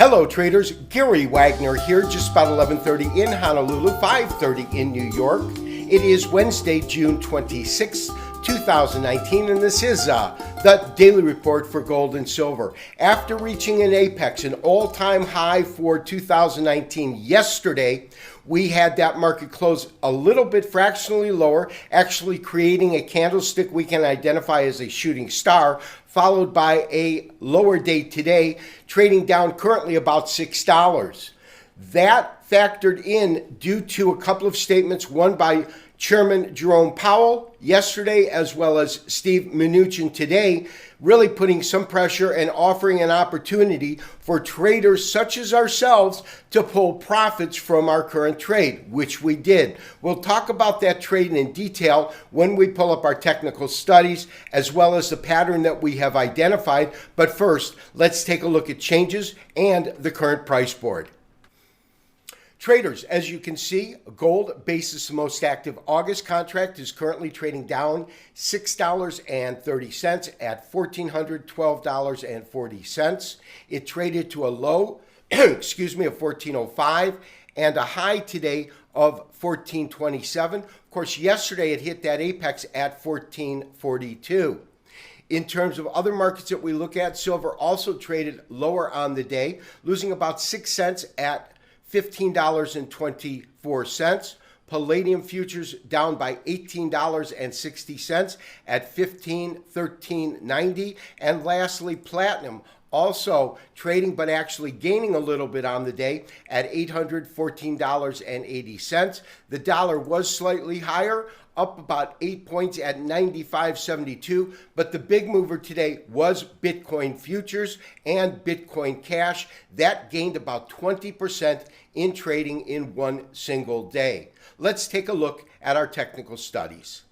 Hello traders, Gary Wagner here, just about 11:30 in Honolulu, 5:30 in New York. It is Wednesday, June 26, 2019, and this is the daily report for gold and silver. After reaching an apex, an all-time high for 2019 yesterday, we had that market close a little bit fractionally lower, actually creating a candlestick we can identify as a shooting star, followed by a lower day today, trading down currently about $6. That factored in due to a couple of statements, one by Chairman Jerome Powell yesterday, as well as Steve Mnuchin today, really putting some pressure and offering an opportunity for traders such as ourselves to pull profits from our current trade, which we did. We'll talk about that trade in detail when we pull up our technical studies, as well as the pattern that we have identified. But first, let's take a look at changes and the current price board. Traders, as you can see, gold basis the most active August contract is currently trading down $6.30 at $1,412.40. It traded to a low, of 1405 and a high today of 1427. Of course, yesterday it hit that apex at 1442. In terms of other markets that we look at, silver also traded lower on the day, losing about 6 cents at $15.24. Palladium futures down by $18.60 at $15.1390. And lastly, platinum also trading but actually gaining a little bit on the day at $814.80. The dollar was slightly higher, up about 8 points at 95.72, but the big mover today was Bitcoin futures and Bitcoin cash. That gained about 20% in trading in one single day. Let's take a look at our technical studies.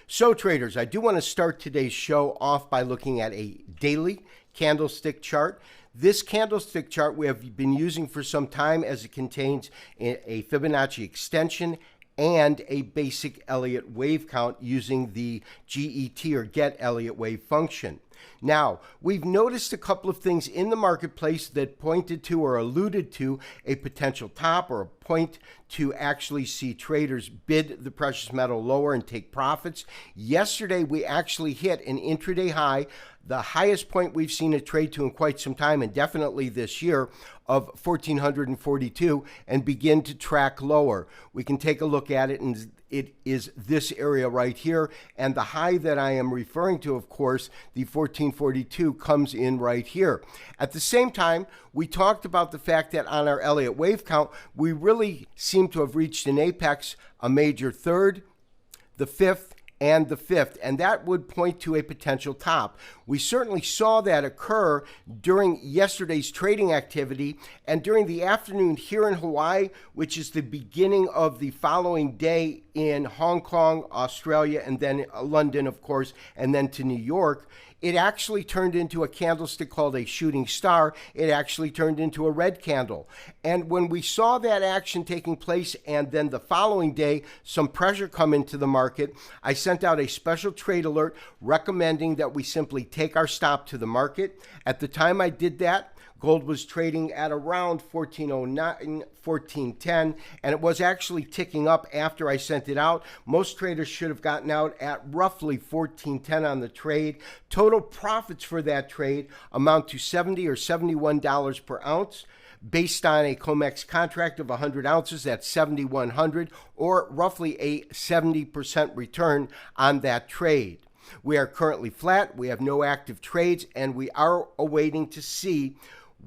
So traders, I do want to start today's show off by looking at a daily candlestick chart. This candlestick chart we have been using for some time, as it contains a Fibonacci extension and a basic Elliott wave count using the GET or Get Elliott Wave function. Now, we've noticed a couple of things in the marketplace that pointed to or alluded to a potential top or a point to actually see traders bid the precious metal lower and take profits. Yesterday, we actually hit an intraday high, the highest point we've seen it trade to in quite some time, and definitely this year, of 1,442, and begin to track lower. We can take a look at it, and it is this area right here. And the high that I am referring to, of course, the 1442, comes in right here. At the same time, we talked about the fact that on our Elliott wave count, we really seem to have reached an apex, a major third, the fifth, and the fifth, and that would point to a potential top. We certainly saw that occur during yesterday's trading activity and during the afternoon here in Hawaii, which is the beginning of the following day in Hong Kong, Australia, and then London, of course, and then to New York. It actually turned into a candlestick called a shooting star. It actually turned into a red candle. And when we saw that action taking place and then the following day, some pressure come into the market, I sent out a special trade alert recommending that we simply take our stop to the market. At the time I did that, gold was trading at around 1409, 1410, and it was actually ticking up after I sent it out. Most traders should have gotten out at roughly 1410 on the trade. Total profits for that trade amount to $70 or $71 per ounce. Based on a COMEX contract of 100 ounces, that's 7,100, or roughly a 70% return on that trade. We are currently flat. We have no active trades, and we are awaiting to see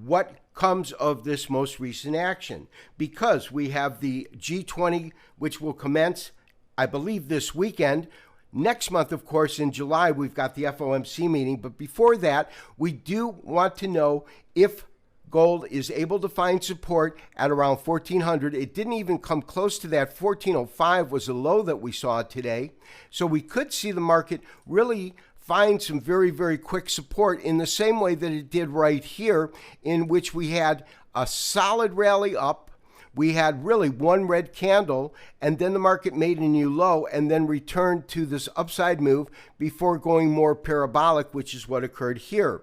what comes of this most recent action, because we have the G20, which will commence, I believe, this weekend. Next month, of course, in July, we've got the FOMC meeting. But before that, we do want to know if gold is able to find support at around 1,400. It didn't even come close to that. 1,405 was the low that we saw today. So we could see the market really find some very, very quick support in the same way that it did right here, in which we had a solid rally up. We had really one red candle, and then the market made a new low and then returned to this upside move before going more parabolic, which is what occurred here.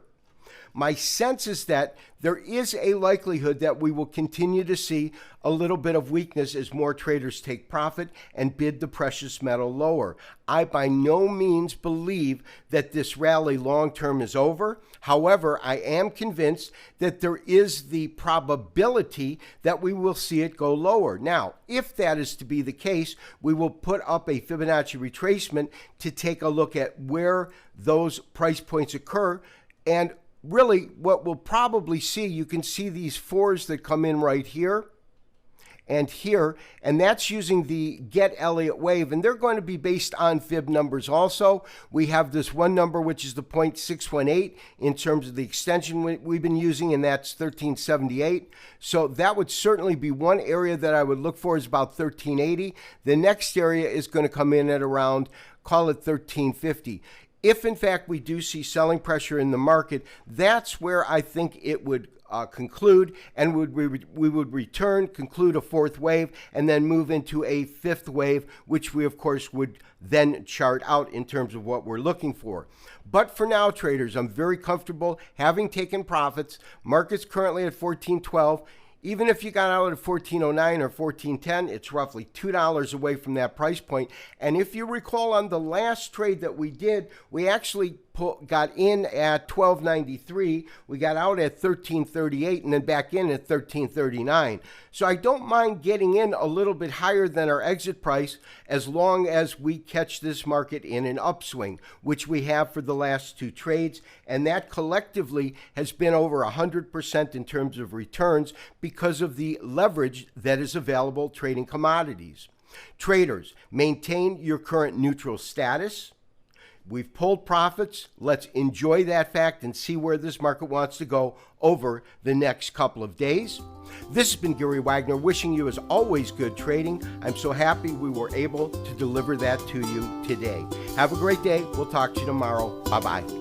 My sense is that there is a likelihood that we will continue to see a little bit of weakness as more traders take profit and bid the precious metal lower. I by no means believe that this rally long term is over. However, I am convinced that there is the probability that we will see it go lower. Now, if that is to be the case, we will put up a Fibonacci retracement to take a look at where those price points occur. And really what we'll probably see, you can see these fours that come in right here and here, and that's using the Get Elliott wave, and they're going to be based on fib numbers also. We have this one number, which is the 0.618 in terms of the extension we've been using, and that's 1378. So that would certainly be one area that I would look for, is about 1380. The next area is going to come in at around, call it 1350. If in fact we do see selling pressure in the market, that's where I think it would conclude, and we would return, conclude a fourth wave, and then move into a fifth wave, which we of course would then chart out in terms of what we're looking for. But for now, traders, I'm very comfortable having taken profits. Market's currently at 1412. Even if you got out at 1409 or 1410, it's roughly $2 away from that price point. And if you recall, on the last trade that we did, we actually got in at 1293, we got out at 1338, and then back in at 1339. So I don't mind getting in a little bit higher than our exit price as long as we catch this market in an upswing, which we have for the last two trades, and that collectively has been over 100% in terms of returns because of the leverage that is available trading commodities. Traders, maintain your current neutral status. We've pulled profits. Let's enjoy that fact and see where this market wants to go over the next couple of days. This has been Gary Wagner, wishing you, as always, good trading. I'm so happy we were able to deliver that to you today. Have a great day. We'll talk to you tomorrow. Bye-bye.